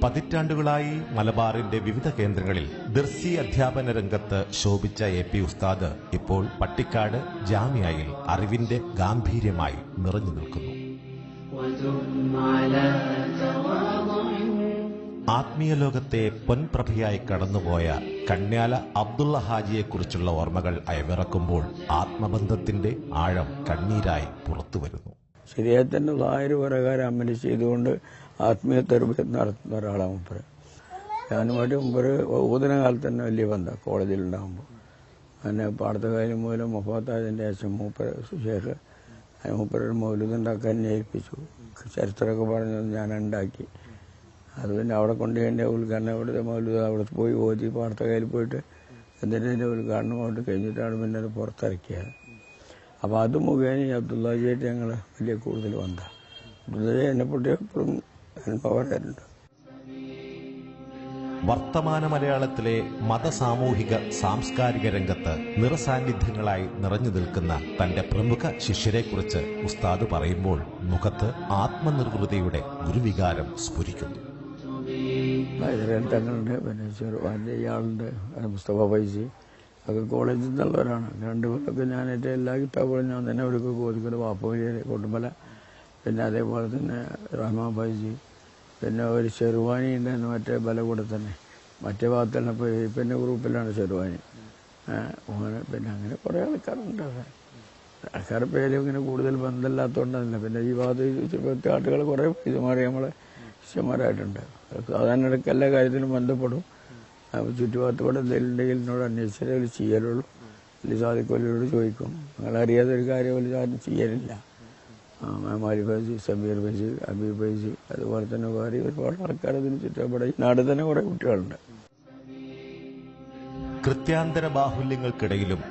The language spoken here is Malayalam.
പതിറ്റാണ്ടുകളായി മലബാറിന്റെ വിവിധ കേന്ദ്രങ്ങളിൽ ദർസി അധ്യാപന രംഗത്ത് ശോഭിച്ച എ.പി. ഉസ്താദ് ഇപ്പോൾ പട്ടിക്കാട് ജാമിയയിൽ അറിവിന്റെ ഗാംഭീര്യമായി നിറഞ്ഞു നിൽക്കുന്നു. ആത്മീയ ലോകത്തെ പൊൻപ്രഭയായി കടന്നുപോയ കണ്യാല അബ്ദുള്ള ഹാജിയെക്കുറിച്ചുള്ള ഓർമ്മകൾ അയവിറക്കുമ്പോൾ ആത്മബന്ധത്തിന്റെ ആഴം കണ്ണീരായി പുറത്തുവരുന്നു. ശരീരത്തിന്റെ ലായര് പ്രകാരം അമല് ചെയ്തുകൊണ്ട് ആത്മീയ തെറുപം നടത്തുന്ന ഒരാളാണ് മുമ്പ്. ഞാനുമായിട്ട് മുമ്പ് ഊതന കാലത്ത് തന്നെ വലിയ ബന്ധം കോളേജിലുണ്ടാകുമ്പോൾ അങ്ങനെ പാടത്ത കാര്യം മൂലം മുഫാത്തായതിൻ്റെ ശേഷം മൂപ്പരൊരു മൗലൂദുണ്ടാക്കാൻ എന്നെ ഏൽപ്പിച്ചു. ചരിത്രമൊക്കെ പറഞ്ഞത് ഞാൻ ഉണ്ടാക്കി. അത് പിന്നെ അവിടെ കൊണ്ടുപോയി ഉദ്ഘാടനം അവിടുത്തെ മൗലൂദ് അവിടെ പോയി ഓതി പാടത്ത കയ്യിൽ പോയിട്ട് എന്നിട്ട് എൻ്റെ ഉദ്ഘാടനം അവിടെ കഴിഞ്ഞിട്ടാണ് പിന്നെ അത് പുറത്തിറക്കിയത്. അപ്പോൾ അത് മുഖേന ഈ അബ്ദുള്ളാജിയായിട്ട് ഞങ്ങൾ വലിയ കൂടുതൽ ബന്ധ. അബ്ദുള്ളാജി എന്നെപ്പറ്റി എപ്പോഴും പറയാറുണ്ട്. വർത്തമാന മലയാളത്തിലെ മതസാമൂഹിക സാംസ്കാരിക രംഗത്ത് നിറസാന്നിധ്യങ്ങളായി നിറഞ്ഞു നിൽക്കുന്ന തന്റെ പ്രമുഖ ശിഷ്യരെക്കുറിച്ച് ഉസ്താദ് പറയുമ്പോൾ മുഖത്ത് ആത്മനിർവൃതിയുടെ ഗുരുവികാരം സ്ഫുരിക്കുന്നു. തങ്ങളുണ്ട്, പിന്നെ ചെറുവാൻ്റെ ഇയാളുണ്ട്, മുസ്തഫ ഫൈസി ഒക്കെ കോളേജിൽ നിന്നുള്ളവരാണ്. രണ്ടുപേരൊക്കെ ഞാനേറ്റവും എല്ലാ കിതാബുകളും ഞാൻ തന്നെ അവർക്ക് ബോധിക്കുന്നത്. വാപ്പുവഴി കൊട്ടുമല, പിന്നെ അതേപോലെ തന്നെ റഹ്മാൻ ഫൈസി, പിന്നെ ഒരു ചെറുവാനി ഉണ്ടായിരുന്നു മറ്റേ ബലകൂടെ തന്നെ മറ്റേ ഭാഗത്താണ്. ഇപ്പോൾ പിന്നെ ഗ്രൂപ്പിലാണ് ചെറുവാനി. പിന്നെ അങ്ങനെ കുറേ ആൾക്കാരുണ്ട്. ആൾക്കാരുടെ പേരും ഇങ്ങനെ കൂടുതൽ ബന്ധമില്ലാത്തതുകൊണ്ടല്ല. പിന്നെ ഈ ഭാഗത്ത് ആട്ടുകൾ കുറേ ഇതുമാറി നമ്മളെ ശിഷ്യന്മാരായിട്ടുണ്ട്. സാധാരണ ഇടയ്ക്ക് എല്ലാ കാര്യത്തിലും ബന്ധപ്പെടും. ചുറ്റുപാടത്തോടെ എന്തെങ്കിലും ഉണ്ടെങ്കിൽ എന്നോട് അന്വേഷിച്ചാലേ അവർ ചെയ്യലുള്ളൂ. വലിയ സാധിക്കോലിയോട് ചോദിക്കും. നിങ്ങളറിയാതെ ഒരു കാര്യം വലിയ ആരും ചെയ്യലില്ല. മാലി ഫൈസി, സമീർ ഫൈസി, അബീബ് ഫൈസി, അതുപോലെ തന്നെ വേറെ ഒരുപാട് ആൾക്കാർ അതിന് ചുറ്റപ്പെടെ നാട് തന്നെ കുറേ കുട്ടികളുണ്ട്. കൃത്യാന്തര ബാഹുല്യങ്ങൾക്കിടയിലും